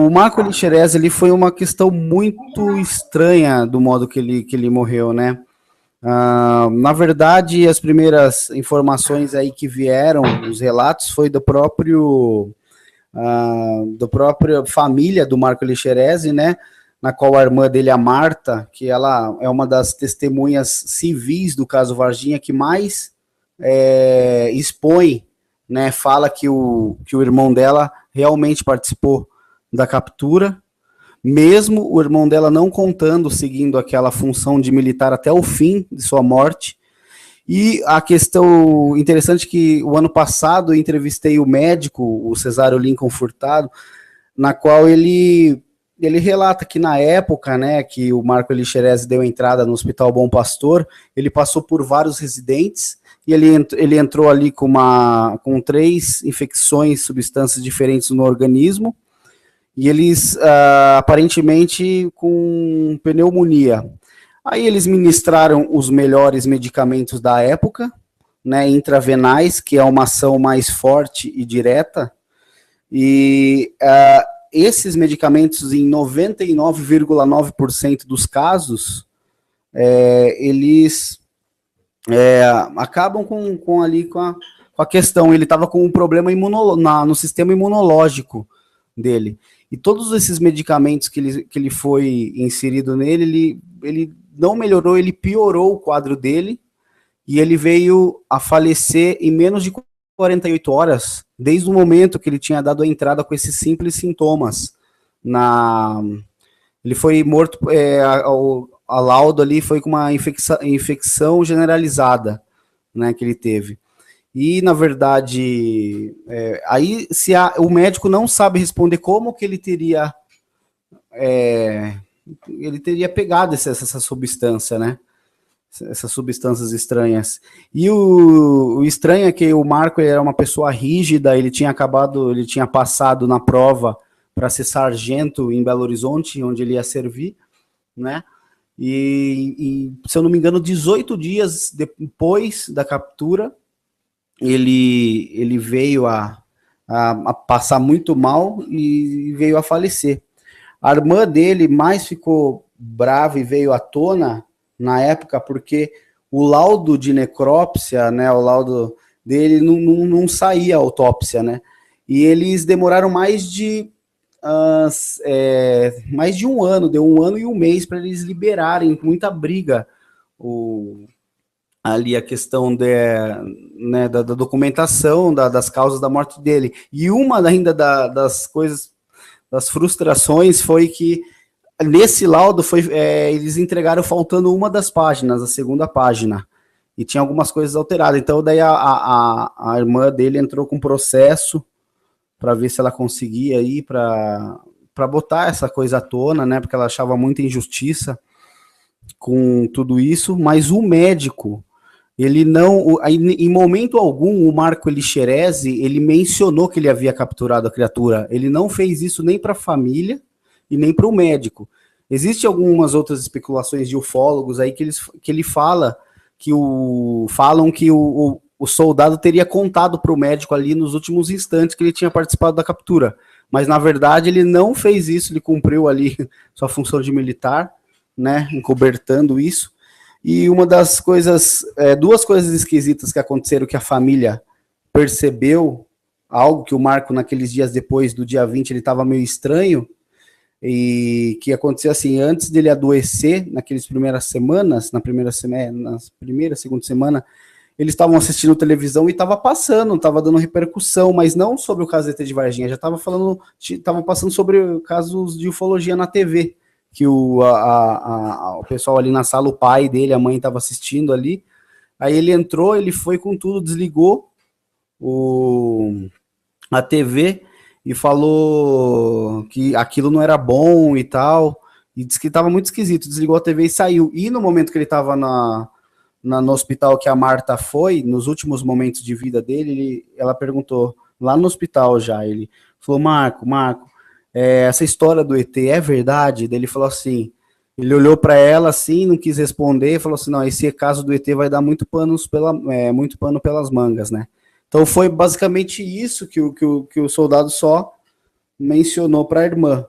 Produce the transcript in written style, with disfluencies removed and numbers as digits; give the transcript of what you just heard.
o Marco Lixeres, ele foi uma questão muito estranha do modo que ele morreu, né? Na verdade, as primeiras informações aí que vieram, os relatos, foi do próprio família do Marco Lixeres, né? Na qual a irmã dele, a Marta, que ela é uma das testemunhas civis do caso Varginha que mais expõe, né? Fala que o irmão dela realmente participou da captura, mesmo o irmão dela não contando, seguindo aquela função de militar até o fim de sua morte. E a questão interessante é que o ano passado eu entrevistei o médico, o Cesário Lincoln Furtado, na qual ele relata que na época, né, que o Marco Lixeres deu entrada no Hospital Bom Pastor, ele passou por vários residentes e ele entrou ali com 3 infecções, substâncias diferentes no organismo, e eles aparentemente com pneumonia. Aí eles ministraram os melhores medicamentos da época, né, intravenais, que é uma ação mais forte e direta, e esses medicamentos, em 99,9% dos casos, eles acabam com a questão. Ele estava com um problema no sistema imunológico dele. E todos esses medicamentos que ele foi inserido nele, ele não melhorou, ele piorou o quadro dele, e ele veio a falecer em menos de 48 horas, desde o momento que ele tinha dado a entrada com esses simples sintomas. Ele foi morto, a laudo ali foi com uma infecção generalizada, né, que ele teve. E, na verdade, aí se o médico não sabe responder como que ele teria pegado essa substância, né? Essas substâncias estranhas. E o estranho é que o Marco era uma pessoa rígida, ele tinha passado na prova para ser sargento em Belo Horizonte, onde ele ia servir, né? E se eu não me engano, 18 dias depois da captura, ele veio a passar muito mal e veio a falecer. A irmã dele mais ficou brava e veio à tona na época, porque o laudo de necrópsia, né, o laudo dele não saía a autópsia, né, e eles demoraram mais de um ano, deu 1 ano e 1 mês para eles liberarem, muita briga, ali a questão né, da documentação, das causas da morte dele. E uma ainda das coisas, das frustrações, foi que nesse laudo eles entregaram faltando uma das páginas, a segunda página, e tinha algumas coisas alteradas. Então daí a irmã dele entrou com processo para ver se ela conseguia ir para botar essa coisa à tona, né, porque ela achava muita injustiça com tudo isso. Mas o médico, ele não, em momento algum, o Marco Lixeres, ele mencionou que ele havia capturado a criatura. Ele não fez isso nem para a família e nem para o médico. Existem algumas outras especulações de ufólogos aí que ele falam que o soldado teria contado para o médico ali nos últimos instantes que ele tinha participado da captura. Mas, na verdade, ele não fez isso, ele cumpriu ali sua função de militar, né, encobertando isso. E uma das coisas, 2 coisas esquisitas que aconteceram, que a família percebeu, algo que o Marco, naqueles dias depois do dia 20, ele estava meio estranho, e que aconteceu assim, antes dele adoecer, naquelas primeiras semanas, na primeira, segunda semana, eles estavam assistindo televisão e estava dando repercussão, mas não sobre o caso do ET de Varginha, já estava passando sobre casos de ufologia na TV, que o pessoal ali na sala, o pai dele, a mãe estava assistindo ali. Aí ele entrou, ele foi com tudo, desligou a TV e falou que aquilo não era bom e tal, e disse que estava muito esquisito, desligou a TV e saiu. E no momento que ele estava no hospital, que a Marta foi, nos últimos momentos de vida dele, ela perguntou, lá no hospital já, ele falou, Marco, essa história do ET é verdade? Daí ele falou assim, ele olhou para ela assim, não quis responder, falou assim, não, esse caso do ET vai dar muito pano pelas mangas, né? Então foi basicamente isso que o soldado só mencionou para a irmã.